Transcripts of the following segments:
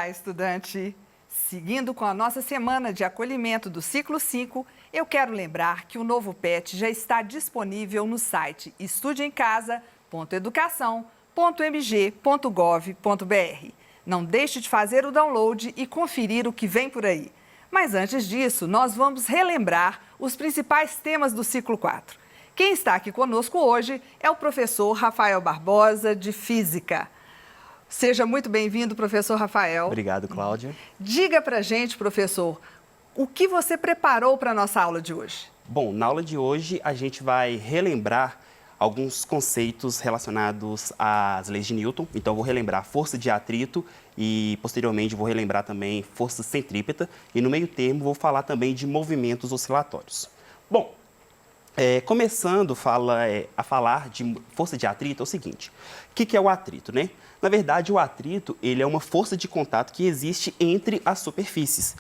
Olá, estudante! Seguindo com a nossa semana de acolhimento do ciclo 5, eu quero lembrar que o novo PET já está disponível no site estudeemcasa.educação.mg.gov.br. Não deixe de fazer o download e conferir o que vem por aí. Mas antes disso, nós vamos relembrar os principais temas do ciclo 4. Quem está aqui conosco hoje é o professor Rafael Barbosa, de Física. Seja muito bem-vindo, professor Rafael. Obrigado, Cláudia. Diga pra gente, professor, o que você preparou para a nossa aula de hoje? Bom, na aula de hoje a gente vai relembrar alguns conceitos relacionados às leis de Newton. Então, eu vou relembrar força de atrito e, posteriormente, vou relembrar também força centrípeta. E, no meio termo, vou falar também de movimentos oscilatórios. Bom, começando a falar de força de atrito, é o seguinte. O que é o atrito, né? Na verdade, o atrito ele é uma força de contato que existe entre as superfícies.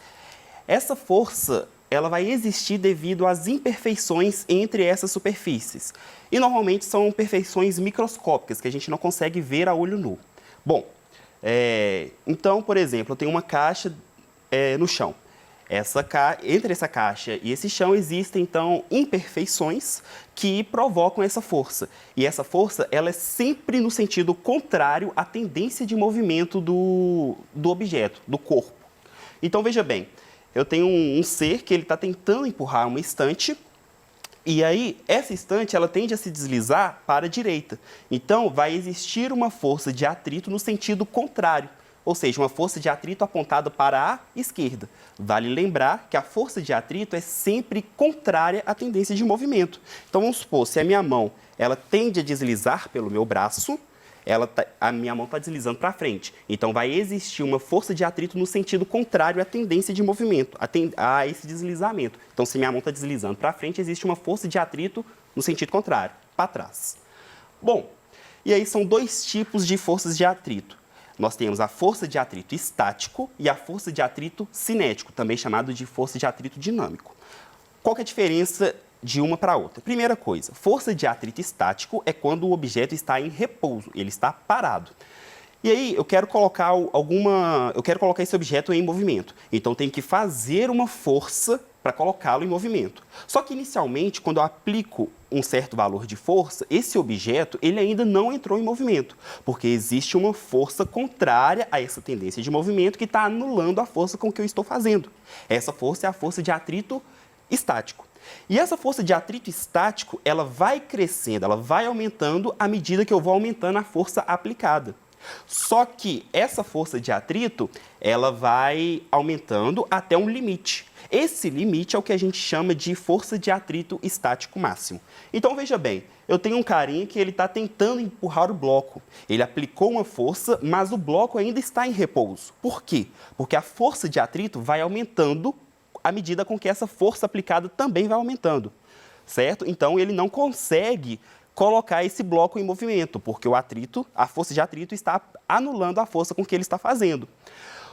Essa força ela vai existir devido às imperfeições entre essas superfícies. E, normalmente, são imperfeições microscópicas, que a gente não consegue ver a olho nu. Bom, então, por exemplo, eu tenho uma caixa no chão. Entre essa caixa e esse chão existem, então, imperfeições que provocam essa força. E essa força ela é sempre no sentido contrário à tendência de movimento do objeto, do corpo. Então, veja bem, eu tenho um ser que ele está tentando empurrar uma estante, e aí essa estante ela tende a se deslizar para a direita. Então, vai existir uma força de atrito no sentido contrário. Ou seja, uma força de atrito apontada para a esquerda. Vale lembrar que a força de atrito é sempre contrária à tendência de movimento. Então, vamos supor, se a minha mão ela tende a deslizar pelo meu braço, a minha mão está deslizando para frente. Então, vai existir uma força de atrito no sentido contrário à tendência de movimento, a esse deslizamento. Então, se minha mão está deslizando para frente, existe uma força de atrito no sentido contrário, para trás. Bom, e aí são dois tipos de forças de atrito. Nós temos a força de atrito estático e a força de atrito cinético, também chamado de força de atrito dinâmico. Qual que é a diferença de uma para a outra? Primeira coisa, força de atrito estático é quando o objeto está em repouso, ele está parado. E aí eu quero colocar esse objeto em movimento. Então, eu tenho que fazer uma força para colocá-lo em movimento. Só que, inicialmente, quando eu aplico um certo valor de força, esse objeto ele ainda não entrou em movimento, porque existe uma força contrária a essa tendência de movimento que está anulando a força com que eu estou fazendo. Essa força é a força de atrito estático. E essa força de atrito estático, ela vai crescendo, ela vai aumentando à medida que eu vou aumentando a força aplicada. Só que essa força de atrito, ela vai aumentando até um limite. Esse limite é o que a gente chama de força de atrito estático máximo. Então, veja bem, eu tenho um carinha que ele está tentando empurrar o bloco. Ele aplicou uma força, mas o bloco ainda está em repouso. Por quê? Porque a força de atrito vai aumentando à medida com que essa força aplicada também vai aumentando, certo? Então, ele não consegue colocar esse bloco em movimento, porque a força de atrito está anulando a força com que ele está fazendo.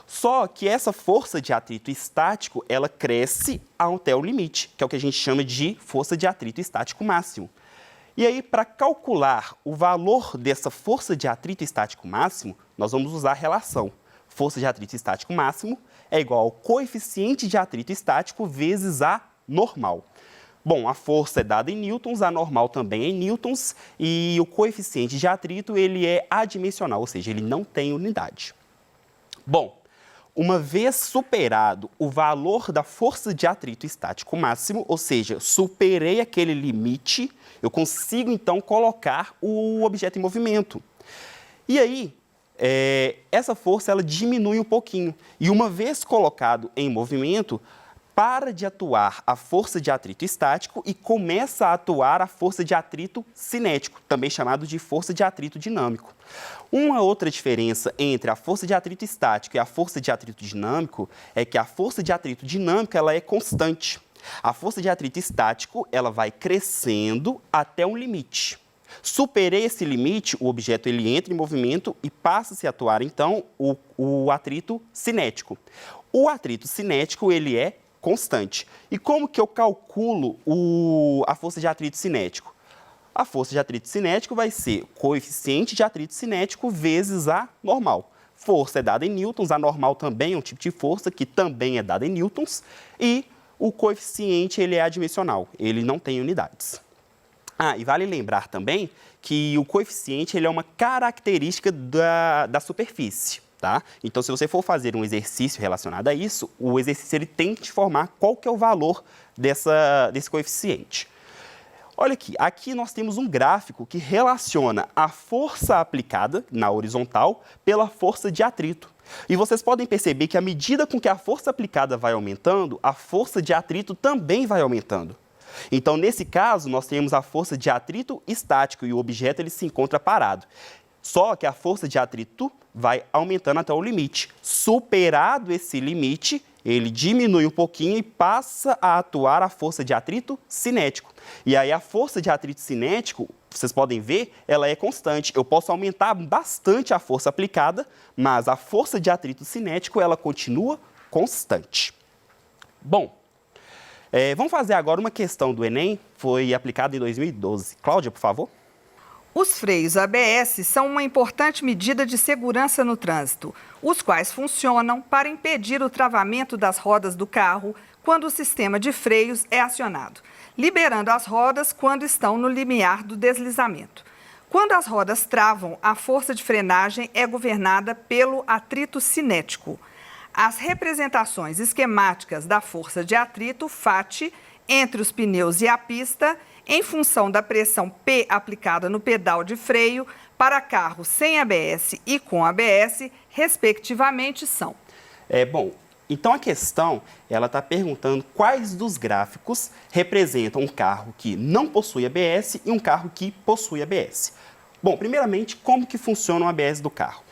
Só que essa força de atrito estático, ela cresce até o limite, que é o que a gente chama de força de atrito estático máximo. E aí, para calcular o valor dessa força de atrito estático máximo, nós vamos usar a relação. Força de atrito estático máximo é igual ao coeficiente de atrito estático vezes a normal. Bom, a força é dada em newtons, a normal também é em newtons, e o coeficiente de atrito ele é adimensional, ou seja, ele não tem unidade. Bom, uma vez superado o valor da força de atrito estático máximo, ou seja, superei aquele limite, eu consigo então colocar o objeto em movimento. E aí, essa força ela diminui um pouquinho, e uma vez colocado em movimento, para de atuar a força de atrito estático e começa a atuar a força de atrito cinético, também chamado de força de atrito dinâmico. Uma outra diferença entre a força de atrito estático e a força de atrito dinâmico é que a força de atrito dinâmica ela é constante. A força de atrito estático ela vai crescendo até um limite. Superei esse limite, o objeto ele entra em movimento e passa-se a atuar, então, o atrito cinético. O atrito cinético ele é constante. E como que eu calculo a força de atrito cinético? A força de atrito cinético vai ser coeficiente de atrito cinético vezes a normal. força é dada em newtons, a normal também é um tipo de força que também é dada em newtons, e o coeficiente ele é adimensional, ele não tem unidades. E vale lembrar também que o coeficiente ele é uma característica da superfície. Tá? Então, se você for fazer um exercício relacionado a isso, o exercício ele tem que te informar qual que é o valor desse coeficiente. Olha aqui nós temos um gráfico que relaciona a força aplicada na horizontal pela força de atrito. E vocês podem perceber que à medida com que a força aplicada vai aumentando, a força de atrito também vai aumentando. Então, nesse caso, nós temos a força de atrito estático e o objeto ele se encontra parado. Só que a força de atrito vai aumentando até o limite. Superado esse limite, ele diminui um pouquinho e passa a atuar a força de atrito cinético. E aí a força de atrito cinético, vocês podem ver, ela é constante. Eu posso aumentar bastante a força aplicada, mas a força de atrito cinético, ela continua constante. Bom, vamos fazer agora uma questão do Enem, foi aplicada em 2012. Cláudia, por favor. Os freios ABS são uma importante medida de segurança no trânsito, os quais funcionam para impedir o travamento das rodas do carro quando o sistema de freios é acionado, liberando as rodas quando estão no limiar do deslizamento. Quando as rodas travam, a força de frenagem é governada pelo atrito cinético. As representações esquemáticas da força de atrito, FAT, entre os pneus e a pista, em função da pressão P aplicada no pedal de freio para carros sem ABS e com ABS, respectivamente, são. Bom, então a questão, ela está perguntando quais dos gráficos representam um carro que não possui ABS e um carro que possui ABS. Bom, primeiramente, como que funciona o ABS do carro?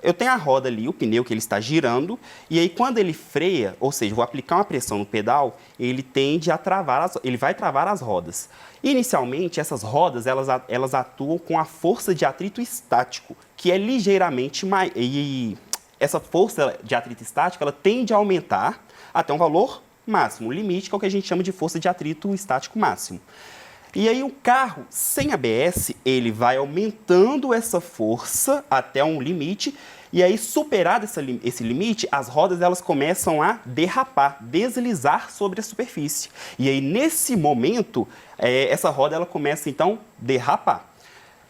Eu tenho a roda ali, o pneu que ele está girando, e aí quando ele freia, ou seja, vou aplicar uma pressão no pedal, ele tende a travar, ele vai travar as rodas. Inicialmente, essas rodas, elas atuam com a força de atrito estático, que é ligeiramente mais... E essa força de atrito estático, ela tende a aumentar até um valor máximo, o limite, que é o que a gente chama de força de atrito estático máximo. E aí o carro sem ABS, ele vai aumentando essa força até um limite, e aí superado esse limite, as rodas elas começam a derrapar, deslizar sobre a superfície. E aí nesse momento, essa roda ela começa então a derrapar.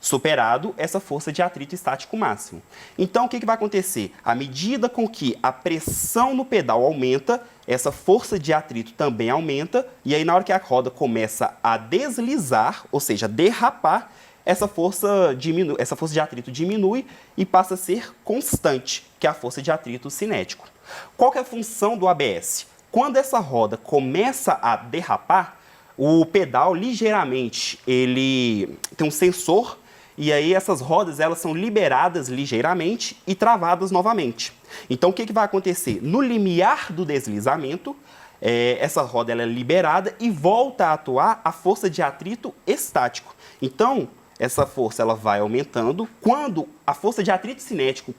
Superado essa força de atrito estático máximo. Então, o que vai acontecer? À medida com que a pressão no pedal aumenta, essa força de atrito também aumenta, e aí na hora que a roda começa a deslizar, ou seja, derrapar, essa força de atrito diminui e passa a ser constante, que é a força de atrito cinético. Qual que é a função do ABS? Quando essa roda começa a derrapar, o pedal ligeiramente, ele tem um sensor, e aí essas rodas elas são liberadas ligeiramente e travadas novamente. Então o que vai acontecer? No limiar do deslizamento, essa roda ela é liberada e volta a atuar a força de atrito estático. Então essa força ela vai aumentando. Quando a força de atrito cinético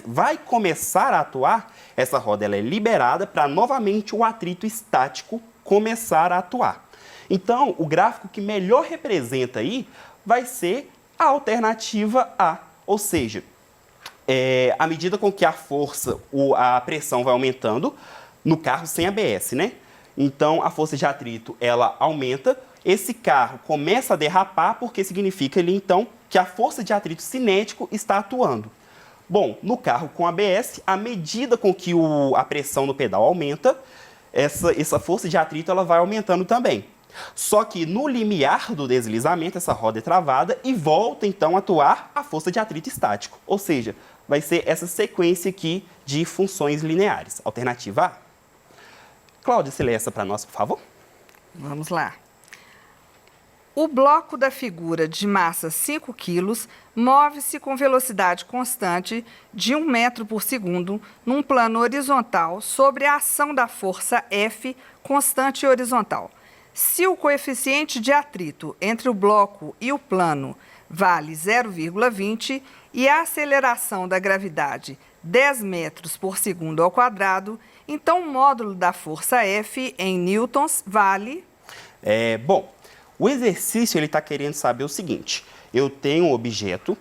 vai começar a atuar, essa roda ela é liberada para novamente o atrito estático começar a atuar. Então o gráfico que melhor representa aí vai ser a alternativa A, ou seja, à medida com que a força, a pressão vai aumentando, no carro sem ABS, né? Então, a força de atrito, ela aumenta, esse carro começa a derrapar, porque significa ali, então, que a força de atrito cinético está atuando. Bom, no carro com ABS, à medida com que a pressão no pedal aumenta, essa força de atrito, ela vai aumentando também. Só que no limiar do deslizamento, essa roda é travada e volta, então, a atuar a força de atrito estático. Ou seja, vai ser essa sequência aqui de funções lineares. Alternativa A. Cláudia, você lê essa para nós, por favor? Vamos lá. O bloco da figura de massa 5 kg move-se com velocidade constante de 1 metro por segundo num plano horizontal sobre a ação da força F constante e horizontal. Se o coeficiente de atrito entre o bloco e o plano vale 0,20 e a aceleração da gravidade 10 metros por segundo ao quadrado, então o módulo da força F em newtons vale... Bom, o exercício está querendo saber o seguinte: eu tenho um objeto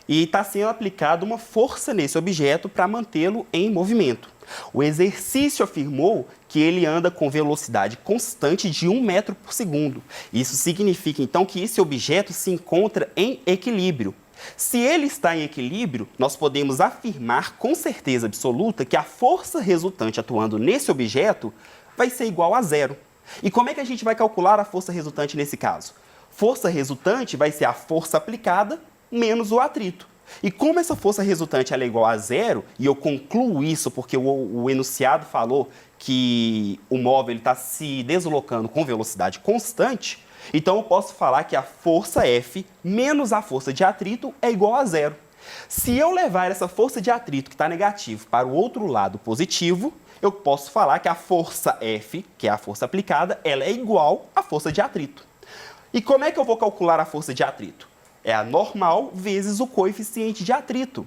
e está sendo aplicada uma força nesse objeto para mantê-lo em movimento. O exercício afirmou que ele anda com velocidade constante de 1 metro por segundo. Isso significa, então, que esse objeto se encontra em equilíbrio. Se ele está em equilíbrio, nós podemos afirmar com certeza absoluta que a força resultante atuando nesse objeto vai ser igual a zero. E como é que a gente vai calcular a força resultante nesse caso? Força resultante vai ser a força aplicada menos o atrito. E como essa força resultante ela é igual a zero, e eu concluo isso porque o enunciado falou que o móvel está se deslocando com velocidade constante, então eu posso falar que a força F menos a força de atrito é igual a zero. Se eu levar essa força de atrito que está negativo para o outro lado positivo, eu posso falar que a força F, que é a força aplicada, ela é igual à força de atrito. E como é que eu vou calcular a força de atrito? É a normal vezes o coeficiente de atrito.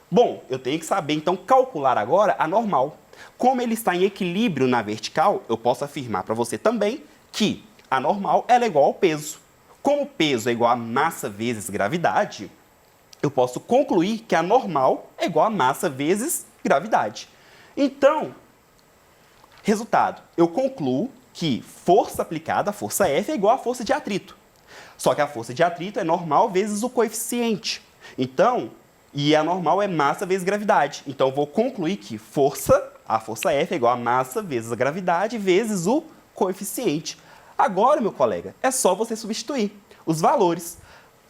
Bom, eu tenho que saber, então, calcular agora a normal. Como ele está em equilíbrio na vertical, eu posso afirmar para você também que a normal ela é igual ao peso. Como o peso é igual a massa vezes gravidade, eu posso concluir que a normal é igual a massa vezes gravidade. Então, resultado, eu concluo que força aplicada, a força F, é igual à força de atrito. Só que a força de atrito é normal vezes o coeficiente. Então, e a normal é massa vezes gravidade. Então, eu vou concluir que a força F é igual a massa vezes a gravidade vezes o coeficiente. Agora, meu colega, é só você substituir os valores.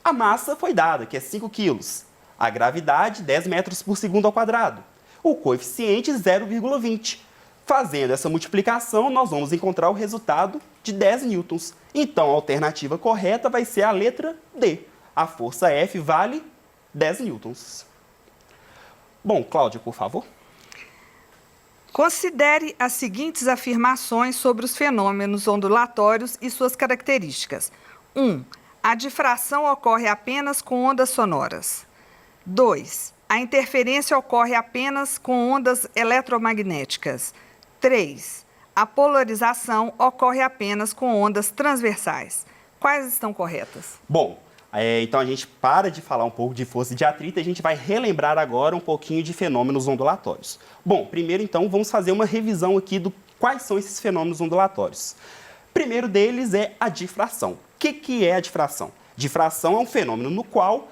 A massa foi dada, que é 5 quilos. A gravidade, 10 metros por segundo ao quadrado. O coeficiente, 0,20. Fazendo essa multiplicação, nós vamos encontrar o resultado de 10 newtons. Então, a alternativa correta vai ser a letra D. A força F vale 10 newtons. Bom, Cláudia, por favor. Considere as seguintes afirmações sobre os fenômenos ondulatórios e suas características. 1. A difração ocorre apenas com ondas sonoras. 2. A interferência ocorre apenas com ondas eletromagnéticas. 3. A polarização ocorre apenas com ondas transversais. Quais estão corretas? Bom, então a gente para de falar um pouco de força de atrito e a gente vai relembrar agora um pouquinho de fenômenos ondulatórios. Bom, primeiro então vamos fazer uma revisão aqui do quais são esses fenômenos ondulatórios. Primeiro deles é a difração. O que é a difração? Difração é um fenômeno no qual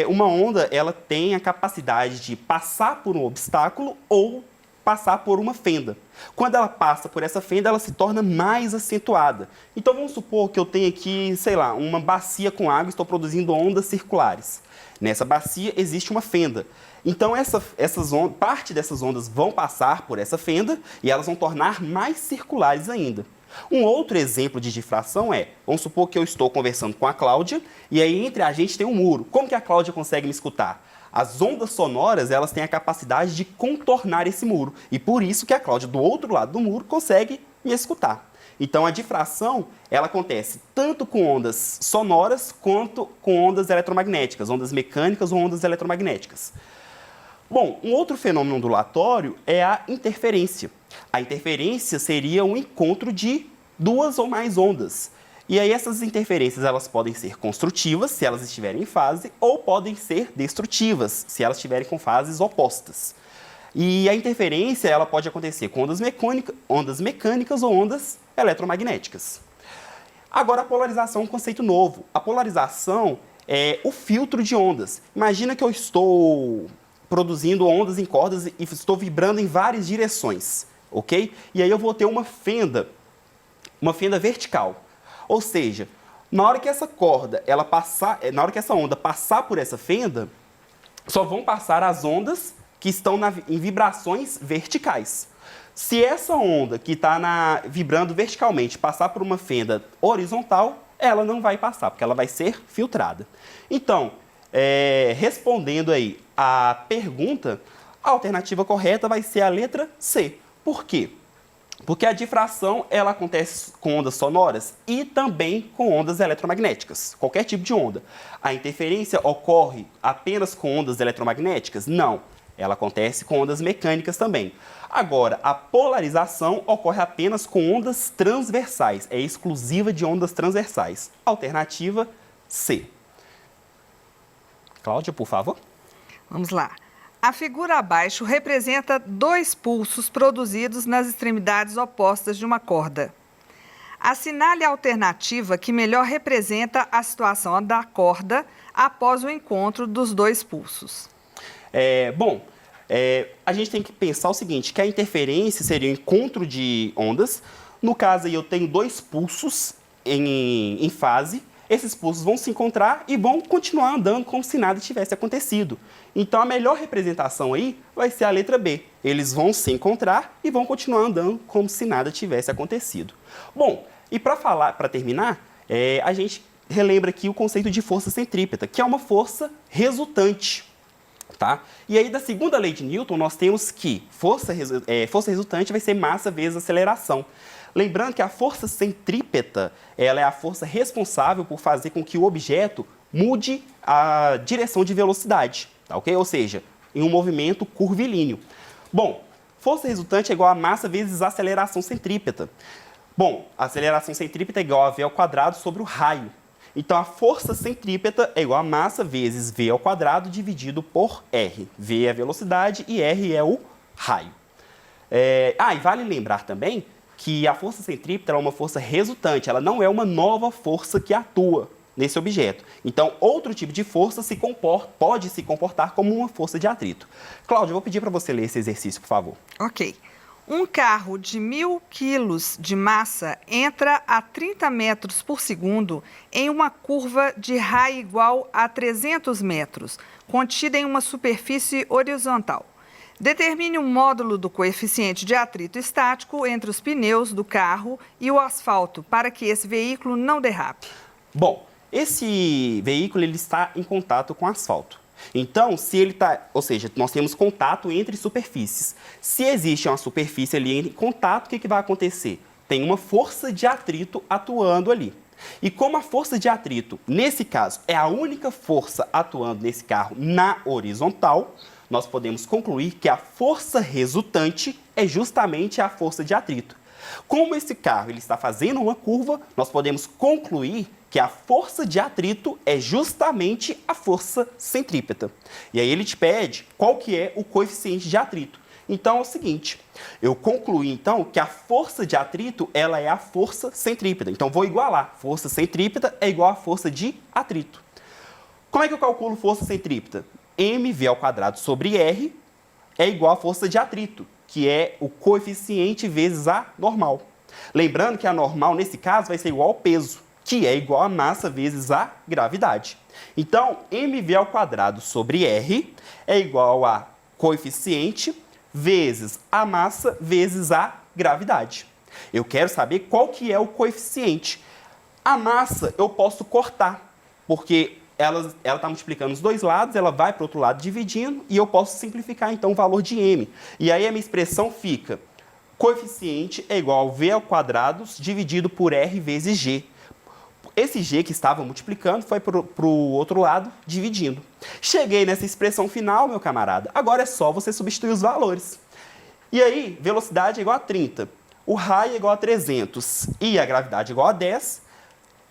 uma onda ela tem a capacidade de passar por um obstáculo ou passar por uma fenda. Quando ela passa por essa fenda, ela se torna mais acentuada. Então, vamos supor que eu tenho aqui, sei lá, uma bacia com água e estou produzindo ondas circulares. Nessa bacia existe uma fenda. Então, parte dessas ondas vão passar por essa fenda e elas vão tornar mais circulares ainda. Um outro exemplo de difração vamos supor que eu estou conversando com a Cláudia e aí entre a gente tem um muro. Como que a Cláudia consegue me escutar? As ondas sonoras, elas têm a capacidade de contornar esse muro. E por isso que a Cláudia, do outro lado do muro, consegue me escutar. Então, a difração, ela acontece tanto com ondas sonoras quanto com ondas eletromagnéticas, ondas mecânicas ou ondas eletromagnéticas. Bom, um outro fenômeno ondulatório é a interferência. A interferência seria um encontro de duas ou mais ondas. E aí essas interferências elas podem ser construtivas, se elas estiverem em fase, ou podem ser destrutivas, se elas estiverem com fases opostas. E a interferência ela pode acontecer com ondas mecânicas ou ondas eletromagnéticas. Agora a polarização é um conceito novo. A polarização é o filtro de ondas. Imagina que eu estou produzindo ondas em cordas e estou vibrando em várias direções, ok? E aí eu vou ter uma fenda vertical. Ou seja, na hora que essa onda passar por essa fenda, só vão passar as ondas que estão em vibrações verticais. Se essa onda que está vibrando verticalmente passar por uma fenda horizontal, ela não vai passar, porque ela vai ser filtrada. Então, respondendo aí a pergunta, a alternativa correta vai ser a letra C. Por quê? Porque a difração ela acontece com ondas sonoras e também com ondas eletromagnéticas, qualquer tipo de onda. A interferência ocorre apenas com ondas eletromagnéticas? Não, ela acontece com ondas mecânicas também. Agora, a polarização ocorre apenas com ondas transversais, é exclusiva de ondas transversais. Alternativa C. Cláudia, por favor. Vamos lá. A figura abaixo representa 2 pulsos produzidos nas extremidades opostas de uma corda. Assinale a alternativa que melhor representa a situação da corda após o encontro dos 2 pulsos. A gente tem que pensar o seguinte, que a interferência seria o encontro de ondas. No caso aí eu tenho 2 pulsos em fase. Esses pulsos vão se encontrar e vão continuar andando como se nada tivesse acontecido. Então, a melhor representação aí vai ser a letra B. Eles vão se encontrar e vão continuar andando como se nada tivesse acontecido. Bom, e para terminar, a gente relembra aqui o conceito de força centrípeta, que é uma força resultante. Tá? E aí, da segunda lei de Newton, nós temos que força resultante vai ser massa vezes aceleração. Lembrando que a força centrípeta ela é a força responsável por fazer com que o objeto mude a direção de velocidade, tá, ok? Ou seja, em um movimento curvilíneo. Bom, força resultante é igual a massa vezes aceleração centrípeta. Bom, a aceleração centrípeta é igual a V ao quadrado sobre o raio. Então, a força centrípeta é igual a massa vezes V ao quadrado dividido por R. V é a velocidade e R é o raio. E vale lembrar também que a força centrípeta é uma força resultante, ela não é uma nova força que atua nesse objeto. Então, outro tipo de força pode se comportar como uma força de atrito. Cláudia, eu vou pedir para você ler esse exercício, por favor. Ok. Um carro de 1.000 quilos de massa entra a 30 metros por segundo em uma curva de raio igual a 300 metros, contida em uma superfície horizontal. Determine um módulo do coeficiente de atrito estático entre os pneus do carro e o asfalto para que esse veículo não derrape. Bom, esse veículo ele está em contato com o asfalto. Então, nós temos contato entre superfícies. Se existe uma superfície ali em contato, o que vai acontecer? Tem uma força de atrito atuando ali. E como a força de atrito, nesse caso, é a única força atuando nesse carro na horizontal, nós podemos concluir que a força resultante é justamente a força de atrito. Como esse carro ele está fazendo uma curva, nós podemos concluir que a força de atrito é justamente a força centrípeta. E aí ele te pede qual que é o coeficiente de atrito. Então é o seguinte, eu concluí então que a força de atrito ela é a força centrípeta. Então vou igualar, força centrípeta é igual a força de atrito. Como é que eu calculo força centrípeta? mv ao quadrado sobre r é igual à força de atrito, que é o coeficiente vezes a normal. Lembrando que a normal, nesse caso, vai ser igual ao peso, que é igual a massa vezes a gravidade. Então, mv ao quadrado sobre r é igual a coeficiente vezes a massa vezes a gravidade. Eu quero saber qual que é o coeficiente. A massa eu posso cortar, porque ela está multiplicando os dois lados, ela vai para o outro lado dividindo, e eu posso simplificar, então, o valor de m. E aí a minha expressão fica, coeficiente é igual a v ao quadrado dividido por r vezes g. Esse g que estava multiplicando foi para o outro lado dividindo. Cheguei nessa expressão final, meu camarada. Agora é só você substituir os valores. E aí, velocidade é igual a 30, o raio é igual a 300 e a gravidade é igual a 10.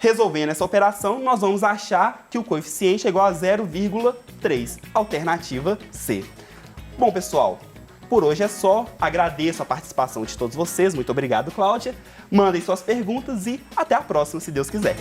Resolvendo essa operação, nós vamos achar que o coeficiente é igual a 0,3, alternativa C. Bom, pessoal, por hoje é só. Agradeço a participação de todos vocês. Muito obrigado, Cláudia. Mandem suas perguntas e até a próxima, se Deus quiser.